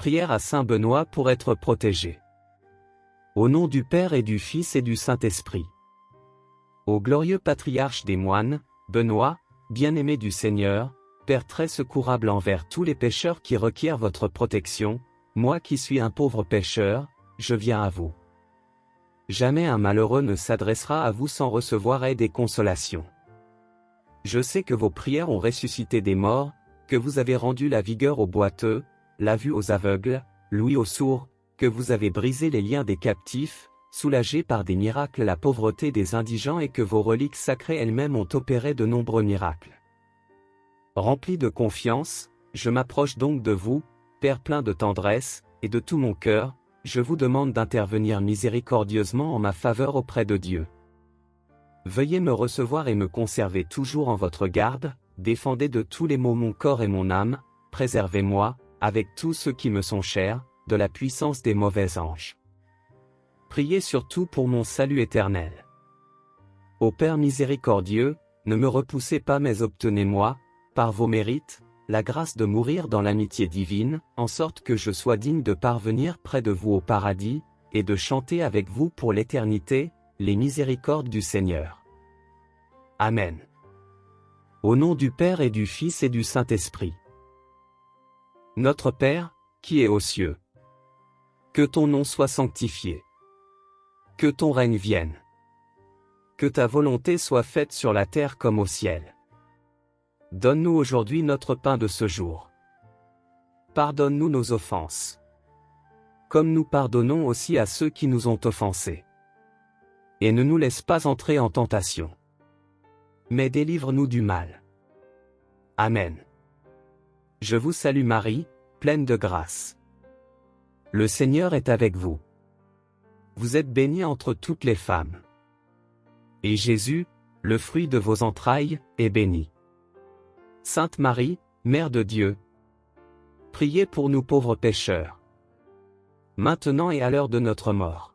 Prière à saint Benoît pour être protégé. Au nom du Père et du Fils et du Saint-Esprit. Ô glorieux patriarche des moines, Benoît, bien-aimé du Seigneur, Père très secourable envers tous les pécheurs qui requièrent votre protection, moi qui suis un pauvre pécheur, je viens à vous. Jamais un malheureux ne s'adressera à vous sans recevoir aide et consolation. Je sais que vos prières ont ressuscité des morts, que vous avez rendu la vigueur aux boiteux, la vue aux aveugles, l'ouïe aux sourds, que vous avez brisé les liens des captifs, soulagé par des miracles la pauvreté des indigents et que vos reliques sacrées elles-mêmes ont opéré de nombreux miracles. Rempli de confiance, je m'approche donc de vous, Père plein de tendresse, et de tout mon cœur, je vous demande d'intervenir miséricordieusement en ma faveur auprès de Dieu. Veuillez me recevoir et me conserver toujours en votre garde, défendez de tous les maux mon corps et mon âme, préservez-moi, avec tous ceux qui me sont chers, de la puissance des mauvais anges. Priez surtout pour mon salut éternel. Ô Père miséricordieux, ne me repoussez pas mais obtenez-moi, par vos mérites, la grâce de mourir dans l'amitié divine, en sorte que je sois digne de parvenir près de vous au paradis, et de chanter avec vous pour l'éternité, les miséricordes du Seigneur. Amen. Au nom du Père et du Fils et du Saint-Esprit. Notre Père, qui es aux cieux. Que ton nom soit sanctifié. Que ton règne vienne. Que ta volonté soit faite sur la terre comme au ciel. Donne-nous aujourd'hui notre pain de ce jour. Pardonne-nous nos offenses. Comme nous pardonnons aussi à ceux qui nous ont offensés. Et ne nous laisse pas entrer en tentation. Mais délivre-nous du mal. Amen. Je vous salue Marie, pleine de grâce. Le Seigneur est avec vous. Vous êtes bénie entre toutes les femmes. Et Jésus, le fruit de vos entrailles, est béni. Sainte Marie, Mère de Dieu, priez pour nous pauvres pécheurs, maintenant et à l'heure de notre mort.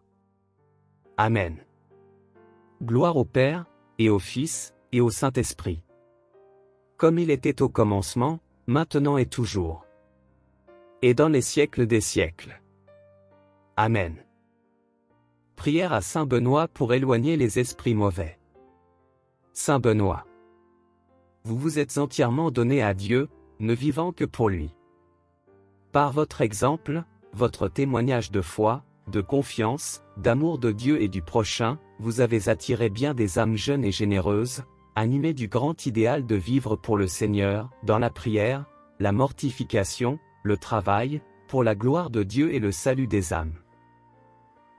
Amen. Gloire au Père, et au Fils, et au Saint-Esprit. Comme il était au commencement, maintenant et toujours. Et dans les siècles des siècles. Amen. Prière à saint Benoît pour éloigner les esprits mauvais. Saint Benoît. Vous vous êtes entièrement donné à Dieu, ne vivant que pour lui. Par votre exemple, votre témoignage de foi, de confiance, d'amour de Dieu et du prochain, vous avez attiré bien des âmes jeunes et généreuses, animées du grand idéal de vivre pour le Seigneur, dans la prière, la mortification, le travail, pour la gloire de Dieu et le salut des âmes.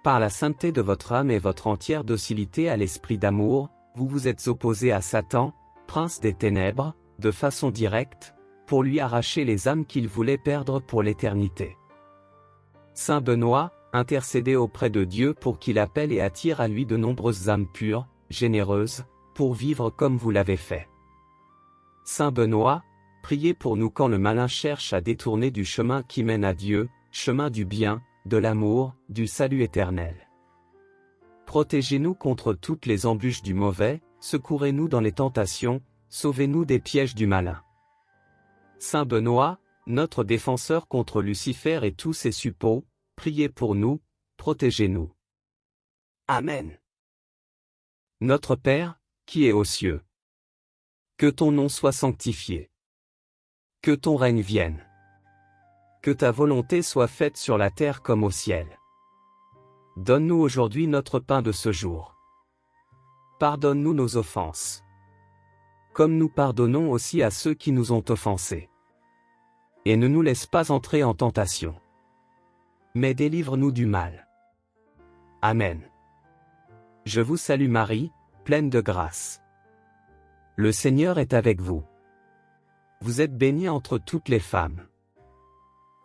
Par la sainteté de votre âme et votre entière docilité à l'esprit d'amour, vous vous êtes opposé à Satan, prince des ténèbres, de façon directe, pour lui arracher les âmes qu'il voulait perdre pour l'éternité. Saint Benoît, intercédez auprès de Dieu pour qu'il appelle et attire à lui de nombreuses âmes pures, généreuses, pour vivre comme vous l'avez fait. Saint Benoît, priez pour nous quand le malin cherche à détourner du chemin qui mène à Dieu, chemin du bien, de l'amour, du salut éternel. Protégez-nous contre toutes les embûches du mauvais, secourez-nous dans les tentations, sauvez-nous des pièges du malin. Saint Benoît, notre défenseur contre Lucifer et tous ses suppôts, priez pour nous, protégez-nous. Amen. Notre Père, qui es aux cieux. Que ton nom soit sanctifié. Que ton règne vienne. Que ta volonté soit faite sur la terre comme au ciel. Donne-nous aujourd'hui notre pain de ce jour. Pardonne-nous nos offenses. Comme nous pardonnons aussi à ceux qui nous ont offensés. Et ne nous laisse pas entrer en tentation. Mais délivre-nous du mal. Amen. Je vous salue Marie, pleine de grâce. Le Seigneur est avec vous. Vous êtes bénie entre toutes les femmes.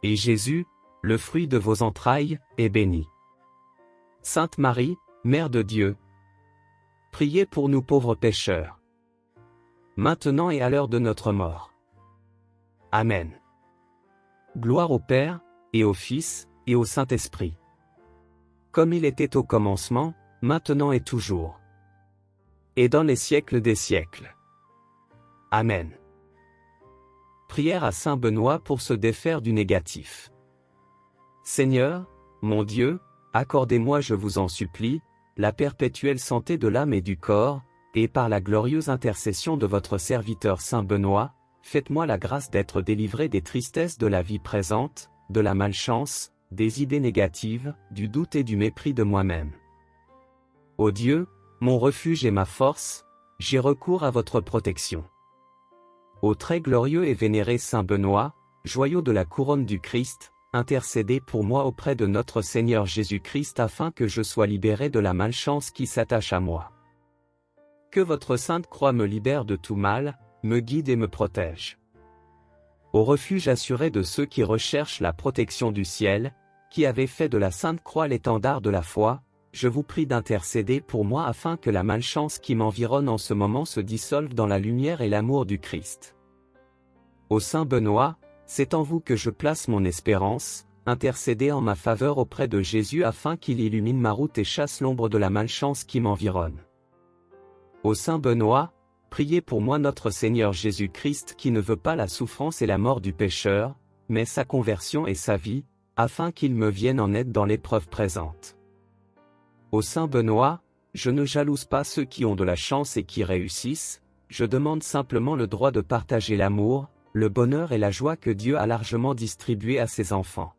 Et Jésus, le fruit de vos entrailles, est béni. Sainte Marie, Mère de Dieu, priez pour nous pauvres pécheurs, maintenant et à l'heure de notre mort. Amen. Gloire au Père, et au Fils, et au Saint-Esprit. Comme il était au commencement, maintenant et toujours. Et dans les siècles des siècles. Amen. Prière à saint Benoît pour se défaire du négatif. Seigneur, mon Dieu, accordez-moi, je vous en supplie, la perpétuelle santé de l'âme et du corps, et par la glorieuse intercession de votre serviteur saint Benoît, faites-moi la grâce d'être délivré des tristesses de la vie présente, de la malchance, des idées négatives, du doute et du mépris de moi-même. Ô Dieu, mon refuge et ma force, j'ai recours à votre protection. Ô très glorieux et vénéré saint Benoît, joyau de la couronne du Christ, intercédez pour moi auprès de notre Seigneur Jésus-Christ afin que je sois libéré de la malchance qui s'attache à moi. Que votre sainte croix me libère de tout mal, me guide et me protège. Au refuge assuré de ceux qui recherchent la protection du ciel, qui avez fait de la sainte croix l'étendard de la foi, je vous prie d'intercéder pour moi afin que la malchance qui m'environne en ce moment se dissolve dans la lumière et l'amour du Christ. Ô saint Benoît, c'est en vous que je place mon espérance, intercédez en ma faveur auprès de Jésus afin qu'il illumine ma route et chasse l'ombre de la malchance qui m'environne. Ô saint Benoît, priez pour moi notre Seigneur Jésus-Christ qui ne veut pas la souffrance et la mort du pécheur, mais sa conversion et sa vie, afin qu'il me vienne en aide dans l'épreuve présente. Ô saint Benoît, je ne jalouse pas ceux qui ont de la chance et qui réussissent, je demande simplement le droit de partager l'amour, le bonheur et la joie que Dieu a largement distribués à ses enfants.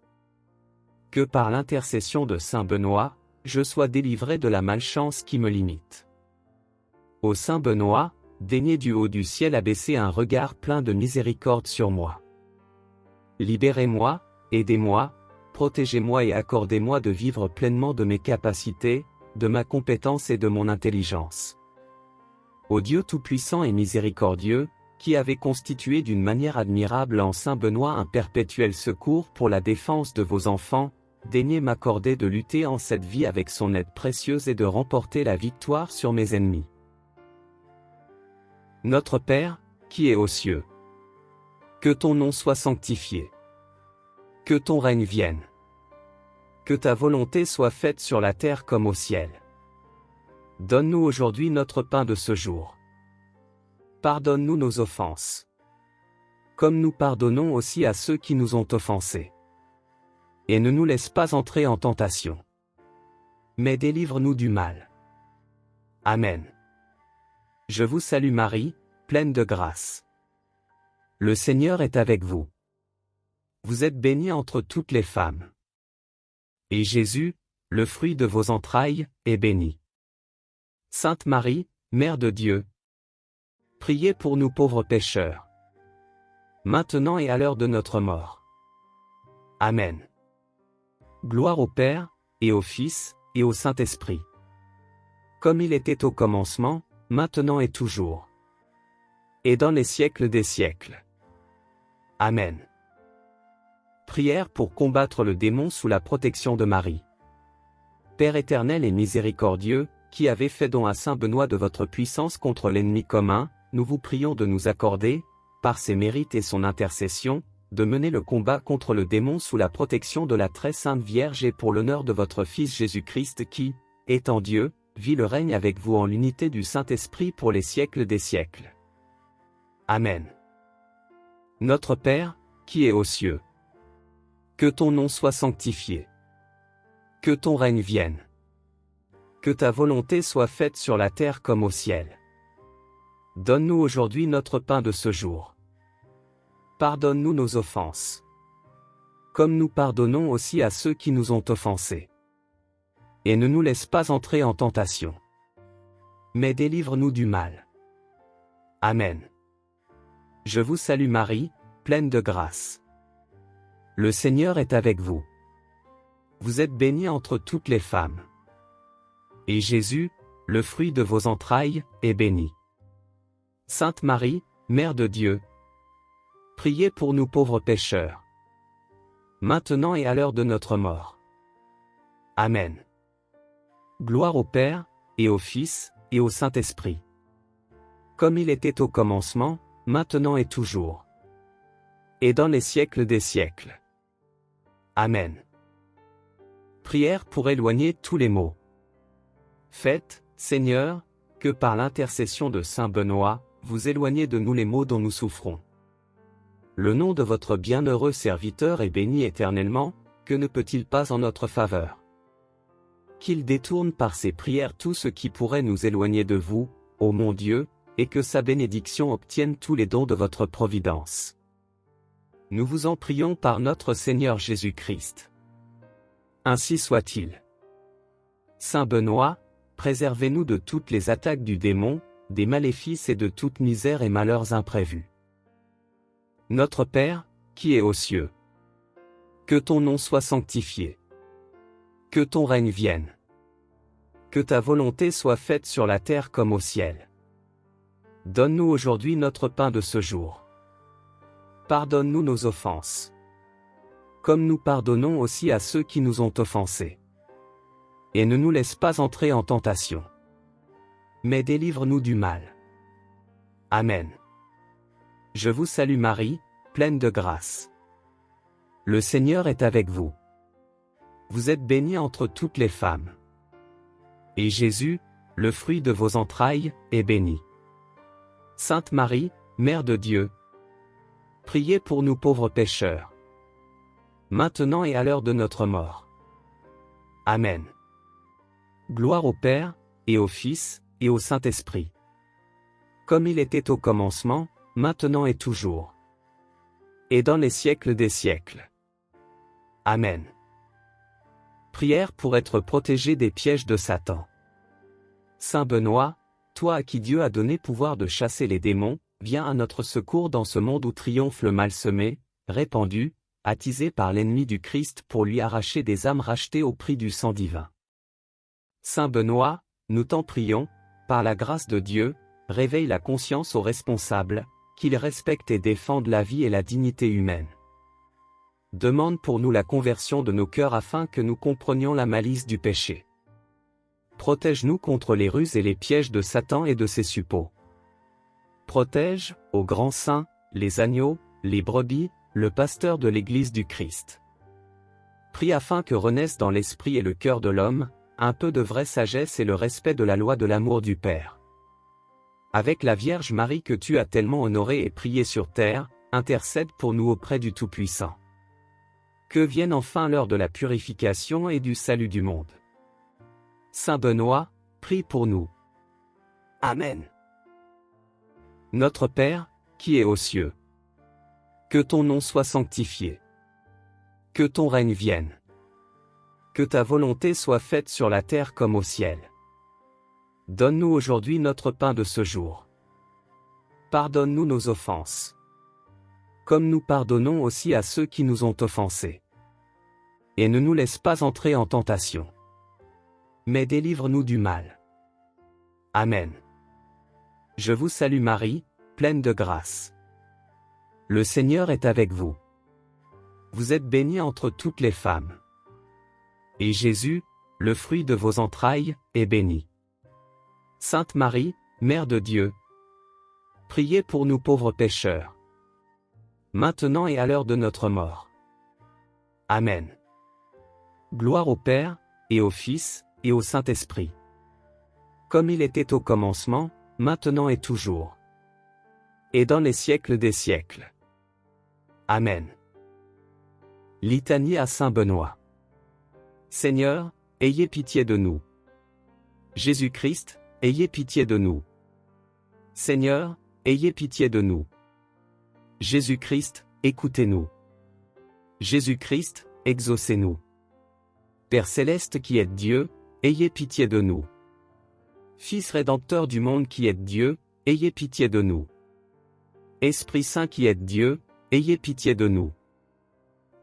Que par l'intercession de saint Benoît, je sois délivré de la malchance qui me limite. Ô saint Benoît, daignez du haut du ciel abaisser un regard plein de miséricorde sur moi. Libérez-moi, aidez-moi, protégez-moi et accordez-moi de vivre pleinement de mes capacités, de ma compétence et de mon intelligence. Ô Dieu tout-puissant et miséricordieux, qui avez constitué d'une manière admirable en saint Benoît un perpétuel secours pour la défense de vos enfants, daignez m'accorder de lutter en cette vie avec son aide précieuse et de remporter la victoire sur mes ennemis. Notre Père, qui es aux cieux. Que ton nom soit sanctifié. Que ton règne vienne. Que ta volonté soit faite sur la terre comme au ciel. Donne-nous aujourd'hui notre pain de ce jour. Pardonne-nous nos offenses. Comme nous pardonnons aussi à ceux qui nous ont offensés. Et ne nous laisse pas entrer en tentation. Mais délivre-nous du mal. Amen. Je vous salue Marie, pleine de grâce. Le Seigneur est avec vous. Vous êtes bénie entre toutes les femmes. Et Jésus, le fruit de vos entrailles, est béni. Sainte Marie, Mère de Dieu, priez pour nous pauvres pécheurs. Maintenant et à l'heure de notre mort. Amen. Gloire au Père, et au Fils, et au Saint-Esprit. Comme il était au commencement, maintenant et toujours. Et dans les siècles des siècles. Amen. Prière pour combattre le démon sous la protection de Marie. Père éternel et miséricordieux, qui avez fait don à saint Benoît de votre puissance contre l'ennemi commun, nous vous prions de nous accorder, par ses mérites et son intercession, de mener le combat contre le démon sous la protection de la très sainte Vierge et pour l'honneur de votre Fils Jésus-Christ qui, étant Dieu, vit le règne avec vous en l'unité du Saint-Esprit pour les siècles des siècles. Amen. Notre Père, qui es aux cieux. Que ton nom soit sanctifié. Que ton règne vienne. Que ta volonté soit faite sur la terre comme au ciel. Donne-nous aujourd'hui notre pain de ce jour. Pardonne-nous nos offenses. Comme nous pardonnons aussi à ceux qui nous ont offensés. Et ne nous laisse pas entrer en tentation. Mais délivre-nous du mal. Amen. Je vous salue Marie, pleine de grâce. Le Seigneur est avec vous. Vous êtes bénie entre toutes les femmes. Et Jésus, le fruit de vos entrailles, est béni. Sainte Marie, Mère de Dieu, priez pour nous pauvres pécheurs. Maintenant et à l'heure de notre mort. Amen. Gloire au Père, et au Fils, et au Saint-Esprit. Comme il était au commencement, maintenant et toujours. Et dans les siècles des siècles. Amen. Prière pour éloigner tous les maux. Faites, Seigneur, que par l'intercession de saint Benoît, vous éloignez de nous les maux dont nous souffrons. Le nom de votre bienheureux serviteur est béni éternellement, que ne peut-il pas en notre faveur? Qu'il détourne par ses prières tout ce qui pourrait nous éloigner de vous, ô mon Dieu, et que sa bénédiction obtienne tous les dons de votre providence. Nous vous en prions par notre Seigneur Jésus-Christ. Ainsi soit-il. Saint Benoît, préservez-nous de toutes les attaques du démon, des maléfices et de toute misère et malheurs imprévus. Notre Père, qui es aux cieux. Que ton nom soit sanctifié. Que ton règne vienne. Que ta volonté soit faite sur la terre comme au ciel. Donne-nous aujourd'hui notre pain de ce jour. Pardonne-nous nos offenses. Comme nous pardonnons aussi à ceux qui nous ont offensés. Et ne nous laisse pas entrer en tentation. Mais délivre-nous du mal. Amen. Je vous salue Marie, pleine de grâce. Le Seigneur est avec vous. Vous êtes bénie entre toutes les femmes. Et Jésus, le fruit de vos entrailles, est béni. Sainte Marie, Mère de Dieu, priez pour nous pauvres pécheurs, maintenant et à l'heure de notre mort. Amen. Gloire au Père, et au Fils, et au Saint-Esprit. Comme il était au commencement, maintenant et toujours. Et dans les siècles des siècles. Amen. Prière pour être protégé des pièges de Satan. Saint Benoît, toi à qui Dieu a donné pouvoir de chasser les démons, viens à notre secours dans ce monde où triomphe le mal semé, répandu, attisé par l'ennemi du Christ pour lui arracher des âmes rachetées au prix du sang divin. Saint Benoît, nous t'en prions, par la grâce de Dieu, réveille la conscience aux responsables, qu'ils respectent et défendent la vie et la dignité humaine. Demande pour nous la conversion de nos cœurs afin que nous comprenions la malice du péché. Protège-nous contre les ruses et les pièges de Satan et de ses suppôts. Protège, ô grand saint, les agneaux, les brebis, le pasteur de l'Église du Christ. Prie afin que renaisse dans l'esprit et le cœur de l'homme, un peu de vraie sagesse et le respect de la loi de l'amour du Père. Avec la Vierge Marie que tu as tellement honorée et priée sur terre, intercède pour nous auprès du Tout-Puissant. Que vienne enfin l'heure de la purification et du salut du monde. Saint Benoît, prie pour nous. Amen. Notre Père, qui es aux cieux. Que ton nom soit sanctifié. Que ton règne vienne. Que ta volonté soit faite sur la terre comme au ciel. Donne-nous aujourd'hui notre pain de ce jour. Pardonne-nous nos offenses. Comme nous pardonnons aussi à ceux qui nous ont offensés. Et ne nous laisse pas entrer en tentation. Mais délivre-nous du mal. Amen. Je vous salue Marie, pleine de grâce. Le Seigneur est avec vous. Vous êtes bénie entre toutes les femmes. Et Jésus, le fruit de vos entrailles, est béni. Sainte Marie, Mère de Dieu, priez pour nous pauvres pécheurs, maintenant et à l'heure de notre mort. Amen. Gloire au Père, et au Fils, et au Saint-Esprit. Comme il était au commencement, maintenant et toujours. Et dans les siècles des siècles. Amen. Litanie à Saint Benoît. Seigneur, ayez pitié de nous. Jésus-Christ, ayez pitié de nous. Seigneur, ayez pitié de nous. Jésus-Christ, écoutez-nous. Jésus-Christ, exaucez-nous. Père céleste qui êtes Dieu, ayez pitié de nous. Fils rédempteur du monde qui êtes Dieu, ayez pitié de nous. Esprit Saint qui êtes Dieu, ayez pitié de nous.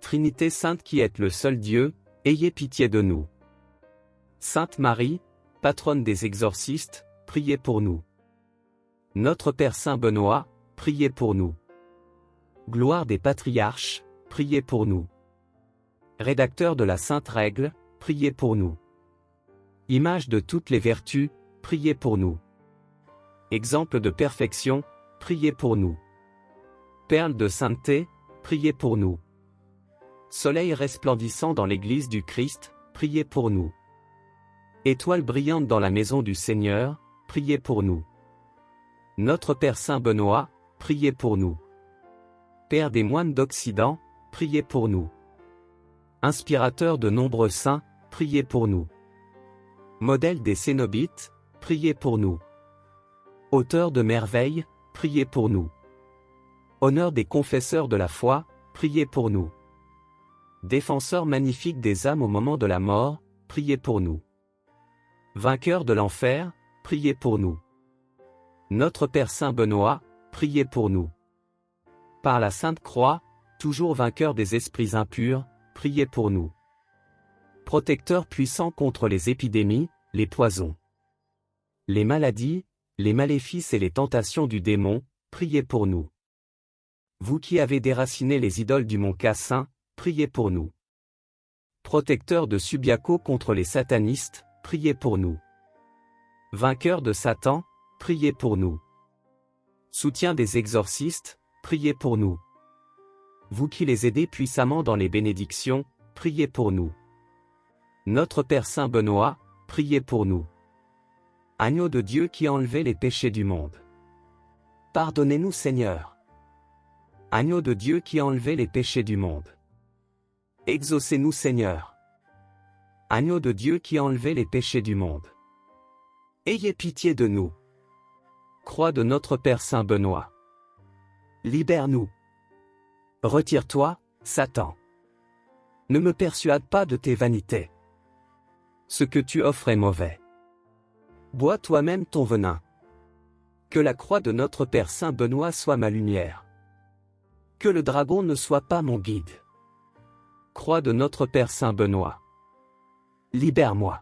Trinité Sainte qui êtes le seul Dieu, ayez pitié de nous. Sainte Marie, patronne des exorcistes, priez pour nous. Notre Père Saint Benoît, priez pour nous. Gloire des patriarches, priez pour nous. Rédacteur de la Sainte Règle, priez pour nous. Image de toutes les vertus, priez pour nous. Exemple de perfection, priez pour nous. Perle de sainteté, priez pour nous. Soleil resplendissant dans l'Église du Christ, priez pour nous. Étoile brillante dans la maison du Seigneur, priez pour nous. Notre Père Saint Benoît, priez pour nous. Père des moines d'Occident, priez pour nous. Inspirateur de nombreux saints, priez pour nous. Modèle des Cénobites, priez pour nous. Auteur de merveilles, priez pour nous. Honneur des confesseurs de la foi, priez pour nous. Défenseur magnifique des âmes au moment de la mort, priez pour nous. Vainqueur de l'enfer, priez pour nous. Notre Père Saint Benoît, priez pour nous. Par la Sainte Croix, toujours vainqueur des esprits impurs, priez pour nous. Protecteur puissant contre les épidémies, les poisons, les maladies, les maléfices et les tentations du démon, priez pour nous. Vous qui avez déraciné les idoles du mont Cassin, priez pour nous. Protecteur de Subiaco contre les satanistes, priez pour nous. Vainqueur de Satan, priez pour nous. Soutien des exorcistes, priez pour nous. Vous qui les aidez puissamment dans les bénédictions, priez pour nous. Notre Père Saint Benoît, priez pour nous. Agneau de Dieu qui enlevait les péchés du monde. Pardonnez-nous Seigneur. Agneau de Dieu qui enlevait les péchés du monde. Exaucez-nous Seigneur. Agneau de Dieu qui enlevait les péchés du monde. Ayez pitié de nous. Croix de notre Père Saint Benoît. Libère-nous. Retire-toi, Satan. Ne me persuade pas de tes vanités. Ce que tu offres est mauvais. Bois toi-même ton venin. Que la croix de notre Père Saint Benoît soit ma lumière. Que le dragon ne soit pas mon guide. Croix de notre Père Saint Benoît. Libère-moi.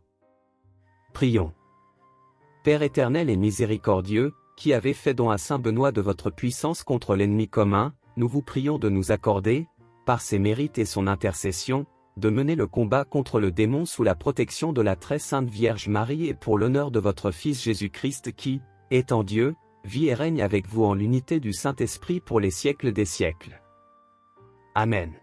Prions. Père éternel et miséricordieux, qui avez fait don à Saint Benoît de votre puissance contre l'ennemi commun, nous vous prions de nous accorder, par ses mérites et son intercession, de mener le combat contre le démon sous la protection de la très sainte Vierge Marie et pour l'honneur de votre Fils Jésus-Christ qui, étant Dieu, vit et règne avec vous en l'unité du Saint-Esprit pour les siècles des siècles. Amen.